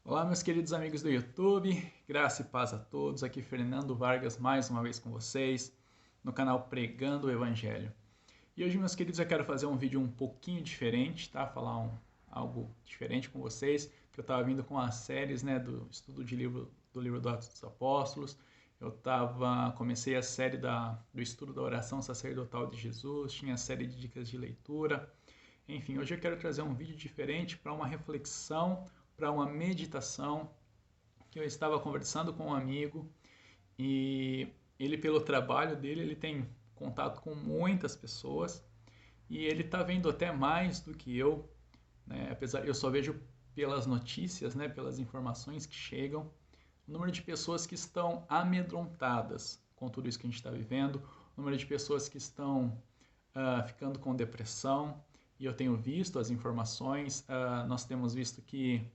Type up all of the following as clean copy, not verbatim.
Olá, meus queridos amigos do YouTube, graça e paz a todos. Aqui Fernando Vargas mais uma vez com vocês no canal Pregando o Evangelho. E hoje, meus queridos, eu quero fazer um vídeo um pouquinho diferente, tá? Algo diferente com vocês, que eu estava vindo com as séries, né, do estudo do livro dos Atos dos Apóstolos. Comecei a série do estudo da oração sacerdotal de Jesus, tinha a série de dicas de leitura. Enfim, hoje eu quero trazer um vídeo diferente para uma reflexão, para uma meditação, que eu estava conversando com um amigo e ele, pelo trabalho dele, ele tem contato com muitas pessoas e ele está vendo até mais do que eu, né? Apesar eu só vejo pelas notícias, né, pelas informações que chegam, o número de pessoas que estão amedrontadas com tudo isso que a gente está vivendo, o número de pessoas que estão ficando com depressão, e eu tenho visto as informações, nós temos visto que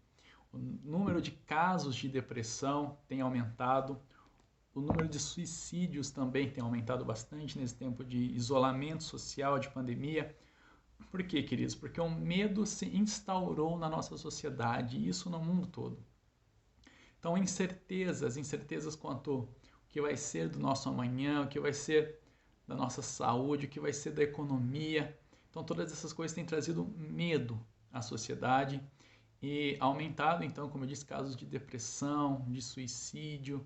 o número de casos de depressão tem aumentado, o número de suicídios também tem aumentado bastante nesse tempo de isolamento social, de pandemia. Por quê, queridos? Porque o medo se instaurou na nossa sociedade, e isso no mundo todo. Então, incertezas quanto o que vai ser do nosso amanhã, o que vai ser da nossa saúde, o que vai ser da economia. Então, todas essas coisas têm trazido medo à sociedade e aumentado, então, como eu disse, casos de depressão, de suicídio,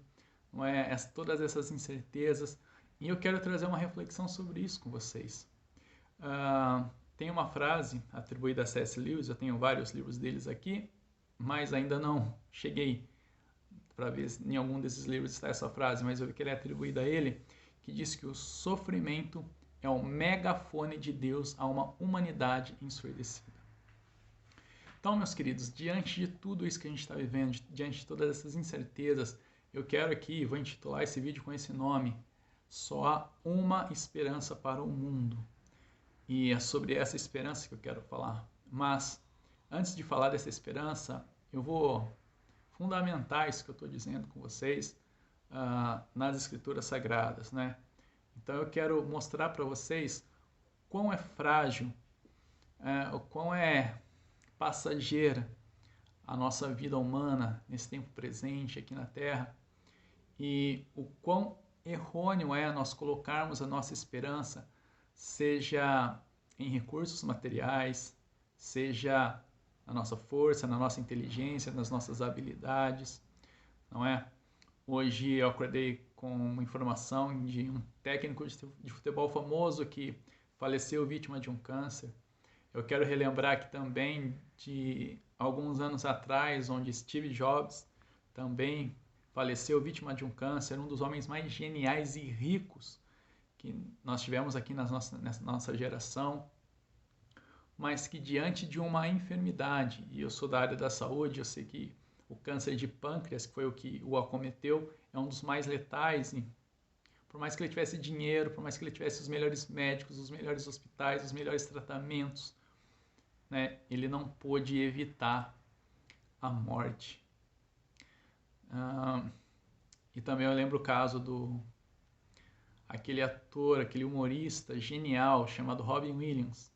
não é? Todas essas incertezas. E eu quero trazer uma reflexão sobre isso com vocês. Tem uma frase atribuída a C.S. Lewis, eu tenho vários livros deles aqui, mas ainda não cheguei para ver se em algum desses livros está essa frase, mas eu vi que ele é atribuída a ele, que diz que o sofrimento é o megafone de Deus a uma humanidade ensurdecida. Então, meus queridos, diante de tudo isso que a gente está vivendo, diante de todas essas incertezas, eu quero aqui, vou intitular esse vídeo com esse nome: Só há uma esperança para o mundo. E é sobre essa esperança que eu quero falar. Mas, antes de falar dessa esperança, eu vou fundamentar isso que eu estou dizendo com vocês nas Escrituras Sagradas, né? Então eu quero mostrar para vocês quão é frágil, o quão é passageira a nossa vida humana nesse tempo presente aqui na Terra e o quão errôneo é nós colocarmos a nossa esperança, seja em recursos materiais, seja na nossa força, na nossa inteligência, nas nossas habilidades, não é? Hoje eu acordei com uma informação de um técnico de futebol famoso que faleceu vítima de um câncer. Eu quero relembrar aqui também de alguns anos atrás, onde Steve Jobs também faleceu vítima de um câncer, um dos homens mais geniais e ricos que nós tivemos aqui nessa nossa geração, mas que diante de uma enfermidade, e eu sou da área da saúde, eu sei que o câncer de pâncreas, que foi o que o acometeu, é um dos mais letais. E por mais que ele tivesse dinheiro, por mais que ele tivesse os melhores médicos, os melhores hospitais, os melhores tratamentos, né, ele não pôde evitar a morte. E também eu lembro o caso do aquele ator, aquele humorista genial chamado Robin Williams.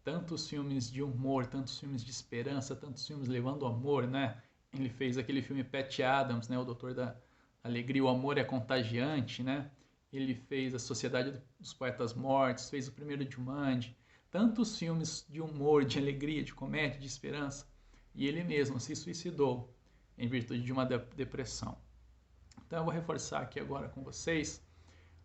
Tantos filmes de humor, tantos filmes de esperança, tantos filmes levando amor, né? Ele fez aquele filme Patch Adams, né? O Doutor da Alegria, o Amor é Contagiante, né? Ele fez A Sociedade dos Poetas Mortos, fez o primeiro Jumanji. Tantos filmes de humor, de alegria, de comédia, de esperança. E ele mesmo se suicidou em virtude de uma depressão. Então eu vou reforçar aqui agora com vocês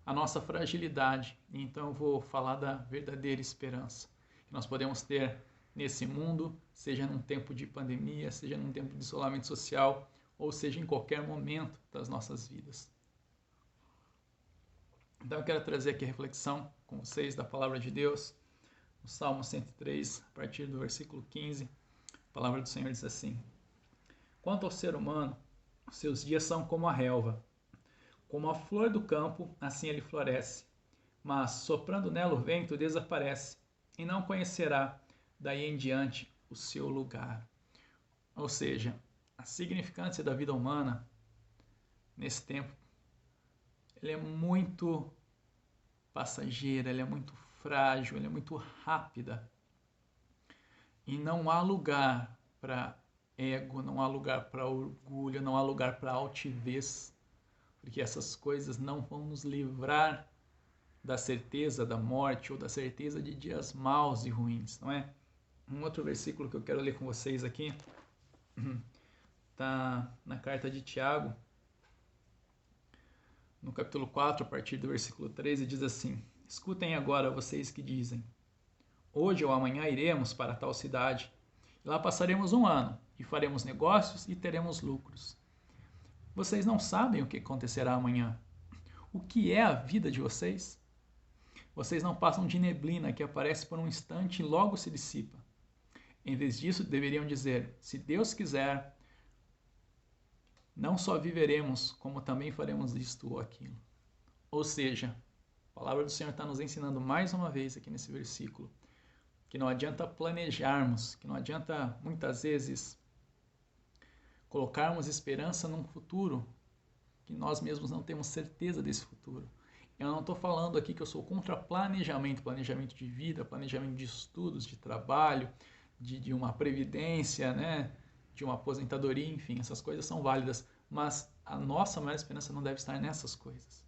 a nossa fragilidade. Então eu vou falar da verdadeira esperança que nós podemos ter nesse mundo, seja num tempo de pandemia, seja num tempo de isolamento social, ou seja em qualquer momento das nossas vidas. Então eu quero trazer aqui a reflexão com vocês da palavra de Deus, no Salmo 103, a partir do versículo 15, a palavra do Senhor diz assim: Quanto ao ser humano, seus dias são como a relva, como a flor do campo, assim ele floresce, mas soprando nela o vento desaparece, e não conhecerá daí em diante o seu lugar. Ou seja, a significância da vida humana nesse tempo, ele é muito passageira, ela é muito frágil, ela é muito rápida. E não há lugar para ego, não há lugar para orgulho, não há lugar para altivez, porque essas coisas não vão nos livrar da certeza da morte ou da certeza de dias maus e ruins, não é? Um outro versículo que eu quero ler com vocês aqui está na carta de Tiago, no capítulo 4, a partir do versículo 13, diz assim: escutem agora vocês que dizem: hoje ou amanhã iremos para tal cidade, e lá passaremos um ano, e faremos negócios e teremos lucros. Vocês não sabem o que acontecerá amanhã. O que é a vida de vocês? Vocês não passam de neblina que aparece por um instante e logo se dissipa. Em vez disso, deveriam dizer: se Deus quiser, não só viveremos, como também faremos isto ou aquilo. Ou seja, a palavra do Senhor está nos ensinando mais uma vez aqui nesse versículo que não adianta planejarmos, que não adianta muitas vezes colocarmos esperança num futuro que nós mesmos não temos certeza desse futuro. Eu não estou falando aqui que eu sou contra planejamento de vida, planejamento de estudos, de trabalho, de uma previdência, né? De uma aposentadoria, enfim, essas coisas são válidas, mas a nossa maior esperança não deve estar nessas coisas.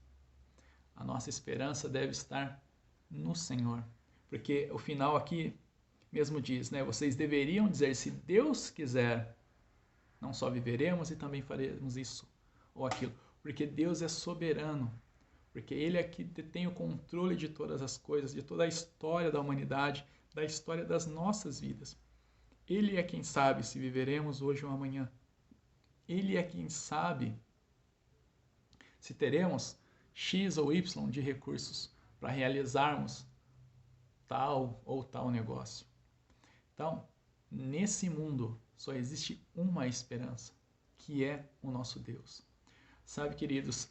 A nossa esperança deve estar no Senhor, porque o final aqui mesmo diz, né? Vocês deveriam dizer: se Deus quiser, não só viveremos e também faremos isso ou aquilo, porque Deus é soberano, porque Ele é que detém o controle de todas as coisas, de toda a história da humanidade, da história das nossas vidas. Ele é quem sabe se viveremos hoje ou amanhã. Ele é quem sabe se teremos X ou Y de recursos para realizarmos tal ou tal negócio. Então, nesse mundo só existe uma esperança, que é o nosso Deus. Sabe, queridos,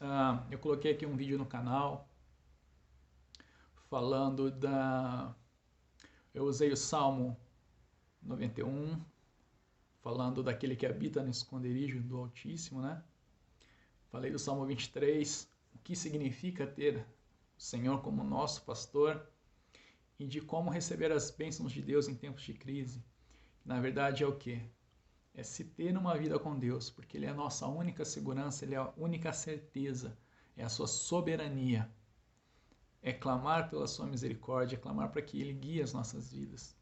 eu coloquei aqui um vídeo no canal falando eu usei o Salmo 91, falando daquele que habita no esconderijo do Altíssimo, né? Falei do Salmo 23, o que significa ter o Senhor como nosso pastor e de como receber as bênçãos de Deus em tempos de crise. Na verdade é o quê? É se ter uma vida com Deus, porque Ele é a nossa única segurança, Ele é a única certeza, é a sua soberania. É clamar pela sua misericórdia, é clamar para que Ele guie as nossas vidas.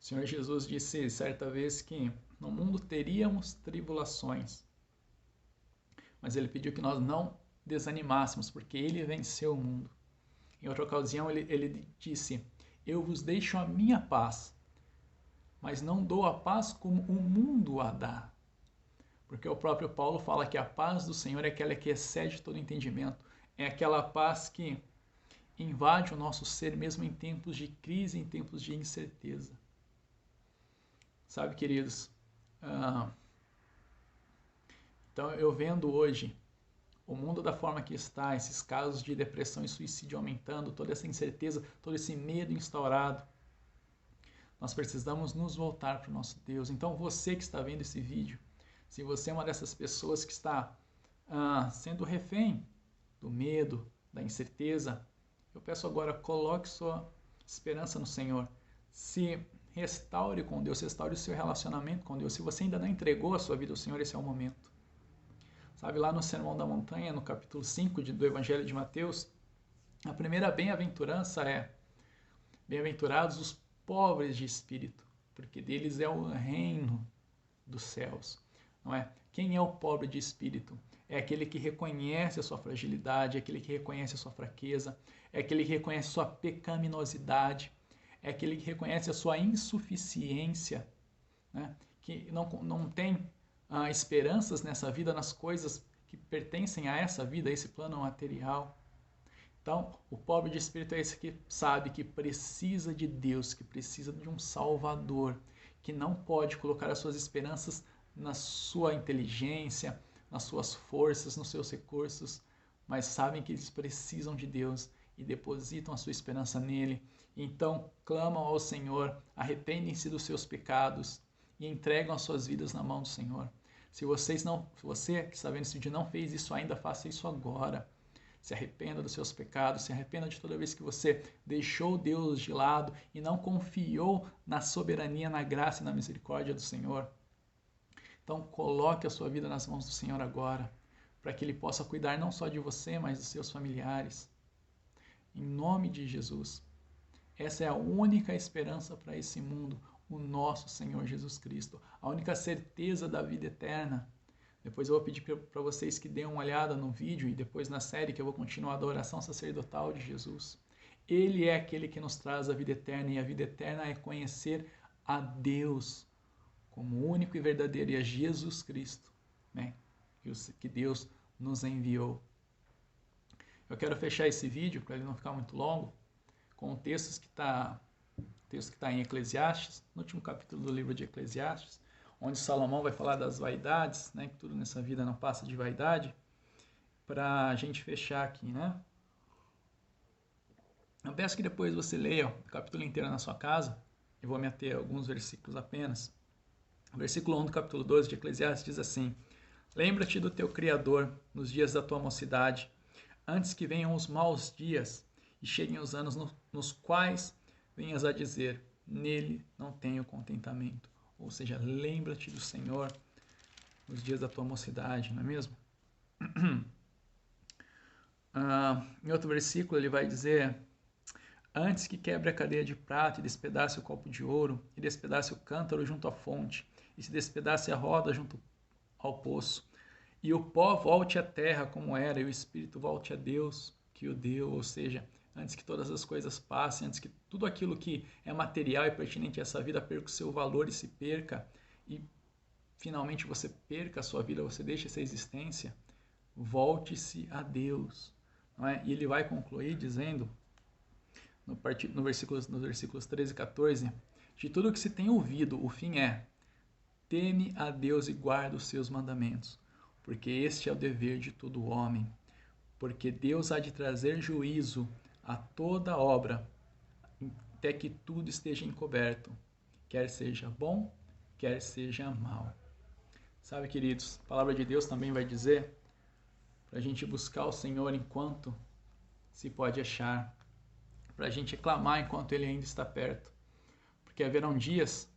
O Senhor Jesus disse certa vez que no mundo teríamos tribulações, mas Ele pediu que nós não desanimássemos, porque Ele venceu o mundo. Em outra ocasião, ele disse: eu vos deixo a minha paz, mas não dou a paz como o mundo a dá. Porque o próprio Paulo fala que a paz do Senhor é aquela que excede todo entendimento. É aquela paz que invade o nosso ser mesmo em tempos de crise, em tempos de incerteza. Sabe, queridos? Então, eu vendo hoje o mundo da forma que está, esses casos de depressão e suicídio aumentando, toda essa incerteza, todo esse medo instaurado, nós precisamos nos voltar para o nosso Deus. Então, você que está vendo esse vídeo, se você é uma dessas pessoas que está sendo refém do medo, da incerteza, eu peço agora, coloque sua esperança no Senhor. Se restaure com Deus, restaure o seu relacionamento com Deus. Se você ainda não entregou a sua vida ao Senhor, esse é o momento. Sabe, lá no Sermão da Montanha, no capítulo 5 do Evangelho de Mateus, a primeira bem-aventurança é: bem-aventurados os pobres de espírito, porque deles é o reino dos céus. Não é? Quem é o pobre de espírito? É aquele que reconhece a sua fragilidade, é aquele que reconhece a sua fraqueza, é aquele que reconhece a sua pecaminosidade, é aquele que reconhece a sua insuficiência, né? Que não tem esperanças nessa vida, nas coisas que pertencem a essa vida, a esse plano material. Então, o pobre de espírito é esse que sabe que precisa de Deus, que precisa de um Salvador, que não pode colocar as suas esperanças na sua inteligência, nas suas forças, nos seus recursos, mas sabem que eles precisam de Deus e depositam a sua esperança nele. Então, clamam ao Senhor, arrependem-se dos seus pecados e entregam as suas vidas na mão do Senhor. Se você que está vendo esse vídeo não fez isso ainda, faça isso agora. Se arrependa dos seus pecados, se arrependa de toda vez que você deixou Deus de lado e não confiou na soberania, na graça e na misericórdia do Senhor. Então coloque a sua vida nas mãos do Senhor agora, para que Ele possa cuidar não só de você, mas dos seus familiares. Em nome de Jesus. Essa é a única esperança para esse mundo, o nosso Senhor Jesus Cristo. A única certeza da vida eterna. Depois eu vou pedir para vocês que deem uma olhada no vídeo e depois na série que eu vou continuar da oração sacerdotal de Jesus. Ele é aquele que nos traz a vida eterna, e a vida eterna é conhecer a Deus como único e verdadeiro, e a Jesus Cristo, né? Que Deus nos enviou. Eu quero fechar esse vídeo, para ele não ficar muito longo, com o texto que está em Eclesiastes, no último capítulo do livro de Eclesiastes, onde Salomão vai falar das vaidades, né? Que tudo nessa vida não passa de vaidade, para a gente fechar aqui, né? Eu peço que depois você leia o capítulo inteiro na sua casa. Eu vou me ater a alguns versículos apenas. O versículo 1 do capítulo 12 de Eclesiastes diz assim: Lembra-te do teu Criador nos dias da tua mocidade, antes que venham os maus dias e cheguem os anos nos quais venhas a dizer, nele não tenho contentamento. Ou seja, lembra-te do Senhor nos dias da tua mocidade, não é mesmo? Em outro versículo ele vai dizer: Antes que quebre a cadeia de prata e despedace o copo de ouro, e despedace o cântaro junto à fonte, e se despedace a roda junto ao poço, e o pó volte à terra como era, e o espírito volte a Deus que o deu. Ou seja, antes que todas as coisas passem, antes que tudo aquilo que é material e pertinente a essa vida perca o seu valor e se perca, e finalmente você perca a sua vida, você deixa essa existência, volte-se a Deus. Não é? E ele vai concluir dizendo, nos versículos 13 e 14, de tudo que se tem ouvido, o fim é: teme a Deus e guarda os seus mandamentos, porque este é o dever de todo homem. Porque Deus há de trazer juízo a toda obra, até que tudo esteja encoberto, quer seja bom, quer seja mal. Sabe, queridos, a palavra de Deus também vai dizer para a gente buscar o Senhor enquanto se pode achar, para a gente clamar enquanto Ele ainda está perto, porque haverão dias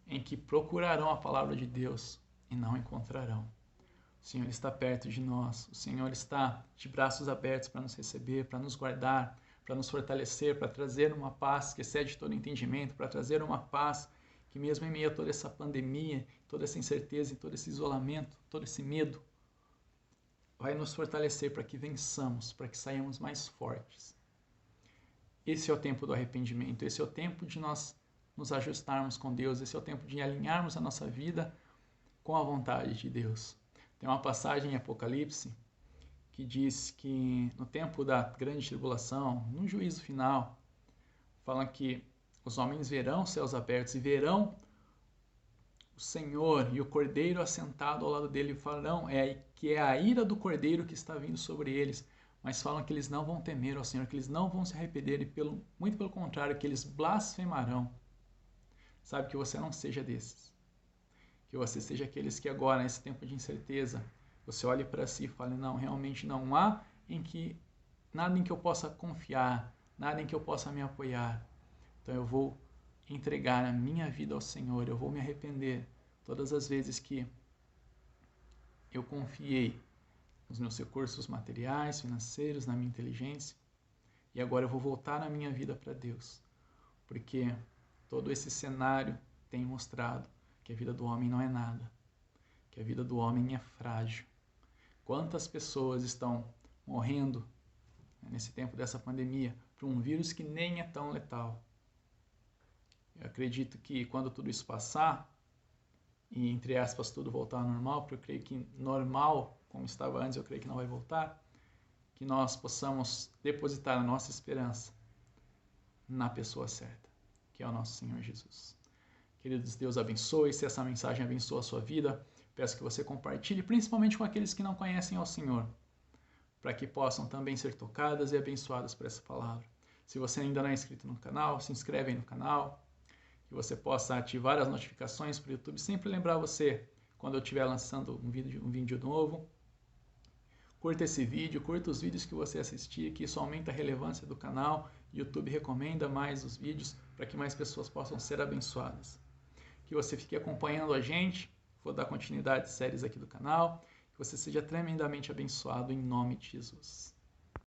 em que procurarão a palavra de Deus e não encontrarão. O Senhor está perto de nós, o Senhor está de braços abertos para nos receber, para nos guardar, para nos fortalecer, para trazer uma paz que excede todo entendimento, para trazer uma paz que mesmo em meio a toda essa pandemia, toda essa incerteza, todo esse isolamento, todo esse medo, vai nos fortalecer para que vençamos, para que saiamos mais fortes. Esse é o tempo do arrependimento, esse é o tempo de nós nos ajustarmos com Deus, esse é o tempo de alinharmos a nossa vida com a vontade de Deus. Tem uma passagem em Apocalipse que diz que no tempo da grande tribulação, no juízo final, fala que os homens verão os céus abertos e verão o Senhor e o Cordeiro assentado ao lado dele, e falarão que é a ira do Cordeiro que está vindo sobre eles. Mas falam que eles não vão temer ao Senhor, que eles não vão se arrepender, e muito pelo contrário, que eles blasfemarão. Sabe, que você não seja desses. Que você seja aqueles que agora, nesse tempo de incerteza, você olhe para si e fale, não, realmente não há nada em que eu possa confiar, nada em que eu possa me apoiar. Então eu vou entregar a minha vida ao Senhor, eu vou me arrepender todas as vezes que eu confiei nos meus recursos materiais, financeiros, na minha inteligência, e agora eu vou voltar na minha vida para Deus, porque todo esse cenário tem mostrado que a vida do homem não é nada, que a vida do homem é frágil. Quantas pessoas estão morrendo nesse tempo dessa pandemia por um vírus que nem é tão letal? Eu acredito que quando tudo isso passar, e entre aspas tudo voltar ao normal, porque eu creio que normal como estava antes, eu creio que não vai voltar, que nós possamos depositar a nossa esperança na pessoa certa, que é o nosso Senhor Jesus. Queridos, Deus abençoe. Se essa mensagem abençoa a sua vida, peço que você compartilhe, principalmente com aqueles que não conhecem ao Senhor, para que possam também ser tocadas e abençoadas por essa palavra. Se você ainda não é inscrito no canal, se inscreve aí no canal, que você possa ativar as notificações para o YouTube, sempre lembrar você quando eu estiver lançando um vídeo novo. Curta esse vídeo, curta os vídeos que você assistir, que isso aumenta a relevância do canal. O YouTube recomenda mais os vídeos para que mais pessoas possam ser abençoadas. Que você fique acompanhando a gente vou dar continuidade às séries aqui do canal. Que você seja tremendamente abençoado em nome de Jesus.